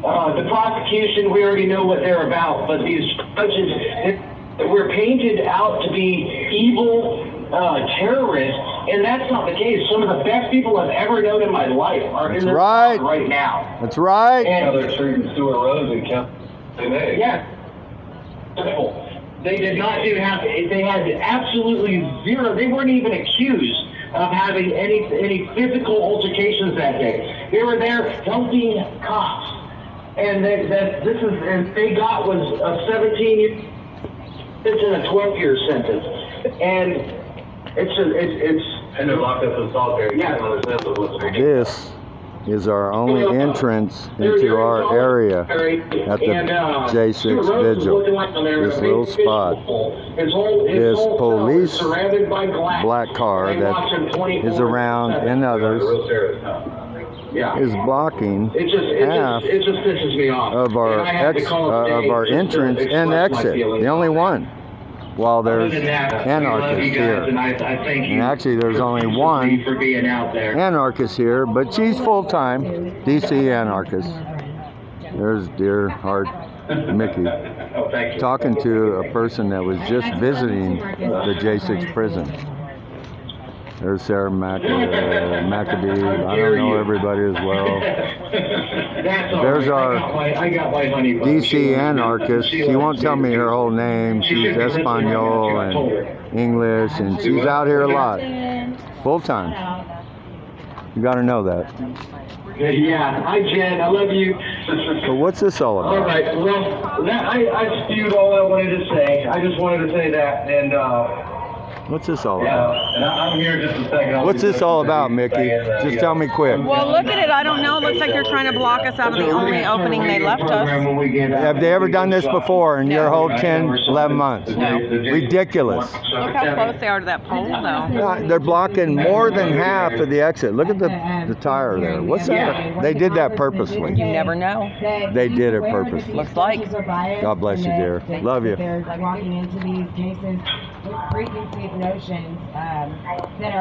The prosecution, we already know what they're about, but these judges, we're painted out to be evil terrorists, and that's not the case. Some of the best people I've ever known in my life are in this right now. That's right. And they're treating Stuart Rose and Kemp. Yeah. They did not they had absolutely zero. They weren't even accused of having any physical altercations that day. They were there helping cops. And they got was a 17-year and a 12-year sentence. And and they're locked up in solitary. Yeah. This is our only entrance into our area at the J6 Vigil. This little spot. This police black car that is around and others is blocking half of our entrance and exit. The only one. While there's anarchists here. And actually there's only one anarchist here, but she's full-time DC anarchist. There's dear heart Mickey talking to a person that was just visiting the J6 prison. There's Sarah Maccabee. I don't know everybody as well. There's our DC anarchist. She won't tell me her whole name. She's Espanol and English, and she's out here a lot. Full time. You got to know that. Yeah. Hi, Jen. I love you. So what's this all about? All right. Well, I spewed all I wanted to say. I just wanted to say that, and. What's this all about? And I'm here just a second. What's this all about, Mickey? Just tell me quick. Well, look at it. I don't know. It looks like they're trying to block us out of the only opening they left us. Have they ever done this before in your whole 10, 11 months? No. Ridiculous. Look how close they are to that pole, though. They're blocking more than half of the exit. Look at the tire there. What's that? They did that purposely. You never know. They did it purposely. Looks like. God bless you, dear. Love you. They're walking into these cases with preconceived notions that are